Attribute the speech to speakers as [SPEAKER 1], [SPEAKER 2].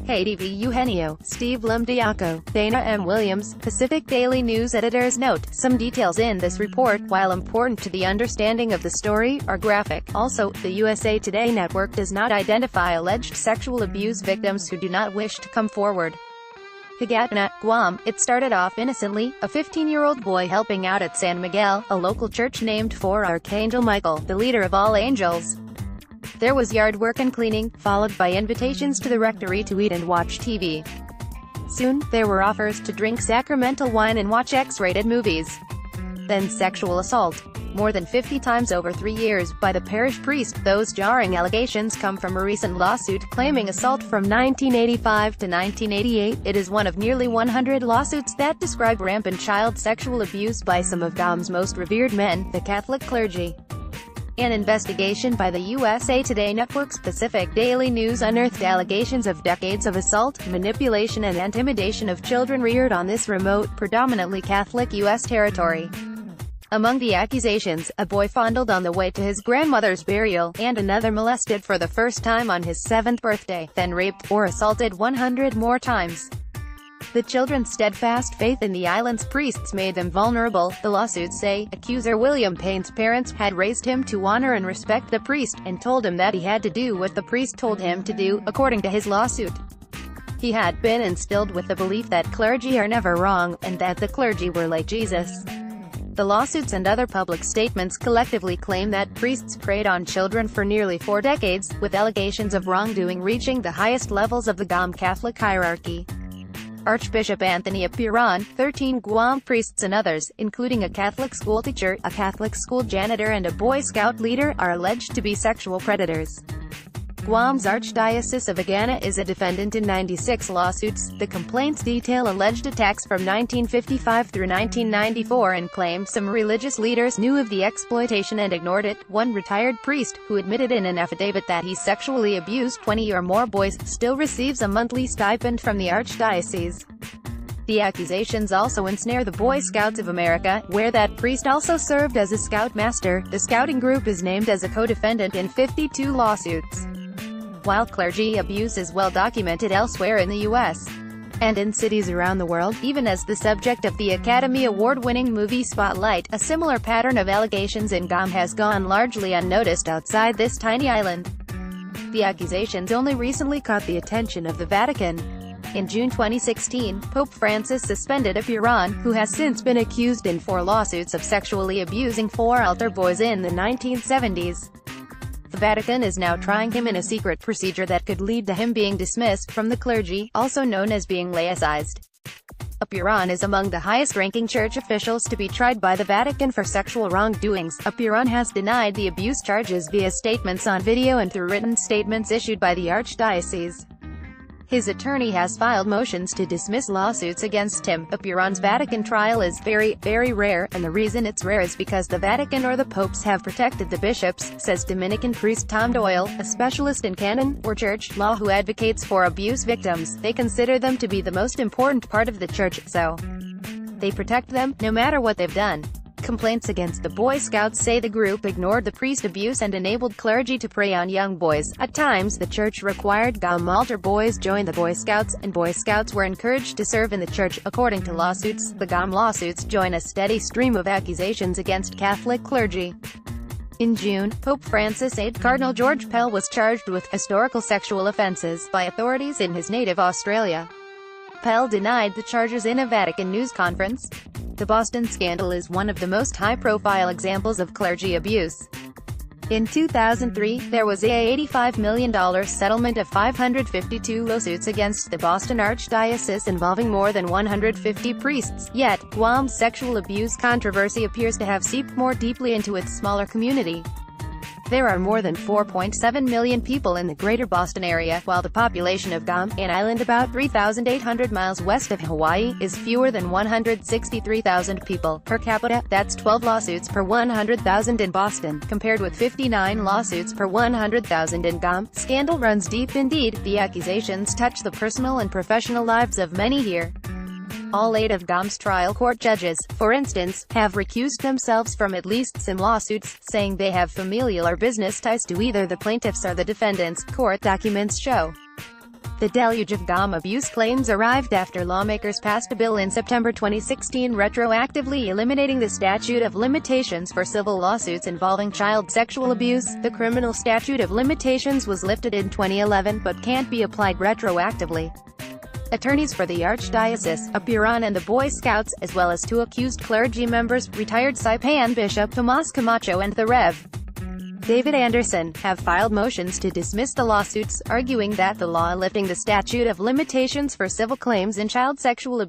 [SPEAKER 1] KDV Eugenio, Steve Lumdiaco, Dana M. Williams, Pacific Daily News editors note, some details in this report, while important to the understanding of the story, are graphic. Also, the USA Today network does not identify alleged sexual abuse victims who do not wish to come forward. Higatna, Guam. It started off innocently, a 15-year-old boy helping out at San Miguel, a local church named for Archangel Michael, the leader of all angels. There was yard work and cleaning, followed by invitations to the rectory to eat and watch TV. Soon, there were offers to drink sacramental wine and watch X-rated movies. Then sexual assault. More than 50 times over 3 years, by the parish priest. Those jarring allegations come from a recent lawsuit claiming assault from 1985 to 1988. It is one of nearly 100 lawsuits that describe rampant child sexual abuse by some of Guam's most revered men, the Catholic clergy. An investigation by the USA Today network's Pacific Daily News unearthed allegations of decades of assault, manipulation and intimidation of children reared on this remote, predominantly Catholic U.S. territory. Among the accusations, a boy fondled on the way to his grandmother's burial, and another molested for the first time on his 7th birthday, then raped, or assaulted 100 more times. The children's steadfast faith in the island's priests made them vulnerable, the lawsuits say. Accuser William Payne's parents had raised him to honor and respect the priest, and told him that he had to do what the priest told him to do, according to his lawsuit. He had been instilled with the belief that clergy are never wrong, and that the clergy were like Jesus. The lawsuits and other public statements collectively claim that priests preyed on children for nearly 4 decades, with allegations of wrongdoing reaching the highest levels of the Guam Catholic hierarchy. Archbishop Anthony Apiran, 13 Guam priests and others, including a Catholic school teacher, a Catholic school janitor and a Boy Scout leader, are alleged to be sexual predators. Guam's Archdiocese of Agana is a defendant in 96 lawsuits. The complaints detail alleged attacks from 1955 through 1994 and claim some religious leaders knew of the exploitation and ignored it. One retired priest, who admitted in an affidavit that he sexually abused 20 or more boys, still receives a monthly stipend from the Archdiocese. The accusations also ensnare the Boy Scouts of America, where that priest also served as a scoutmaster. The scouting group is named as a co-defendant in 52 lawsuits. While clergy abuse is well documented elsewhere in the U.S. and in cities around the world, even as the subject of the Academy Award-winning movie Spotlight, a similar pattern of allegations in Guam has gone largely unnoticed outside this tiny island. The accusations only recently caught the attention of the Vatican. In June 2016, Pope Francis suspended Apiran, who has since been accused in 4 lawsuits of sexually abusing 4 altar boys in the 1970s. The Vatican is now trying him in a secret procedure that could lead to him being dismissed from the clergy, also known as being laicized. Apiran is among the highest-ranking church officials to be tried by the Vatican for sexual wrongdoings. Apiran has denied the abuse charges via statements on video and through written statements issued by the Archdiocese. His attorney has filed motions to dismiss lawsuits against him. Apiran's Vatican trial is very, very rare, and the reason it's rare is because the Vatican or the popes have protected the bishops, says Dominican priest Tom Doyle, a specialist in canon, or church, law who advocates for abuse victims. They consider them to be the most important part of the church, so they protect them, no matter what they've done. Complaints against the Boy Scouts say the group ignored the priest abuse and enabled clergy to prey on young boys. At times, the church required Guam altar boys join the Boy Scouts, and Boy Scouts were encouraged to serve in the church. According to lawsuits, the Guam lawsuits join a steady stream of accusations against Catholic clergy. In June, Pope Francis' aide Cardinal George Pell was charged with historical sexual offences by authorities in his native Australia. Pell denied the charges in a Vatican news conference. The Boston scandal is one of the most high-profile examples of clergy abuse. In 2003, there was a $85 million settlement of 552 lawsuits against the Boston Archdiocese involving more than 150 priests. Yet, Guam's sexual abuse controversy appears to have seeped more deeply into its smaller community. There are more than 4.7 million people in the greater Boston area, while the population of Guam, an island about 3,800 miles west of Hawaii, is fewer than 163,000 people. Per capita, that's 12 lawsuits per 100,000 in Boston, compared with 59 lawsuits per 100,000 in Guam. Scandal runs deep indeed. The accusations touch the personal and professional lives of many here. All 8 of Guam's trial court judges, for instance, have recused themselves from at least some lawsuits, saying they have familial or business ties to either the plaintiffs or the defendants, court documents show. The deluge of Guam abuse claims arrived after lawmakers passed a bill in September 2016 retroactively eliminating the statute of limitations for civil lawsuits involving child sexual abuse. The criminal statute of limitations was lifted in 2011 but can't be applied retroactively. Attorneys for the Archdiocese of Buran and the Boy Scouts, as well as two accused clergy members, retired Saipan Bishop Tomas Camacho and the Rev. David Anderson, have filed motions to dismiss the lawsuits, arguing that the law lifting the statute of limitations for civil claims in child sexual abuse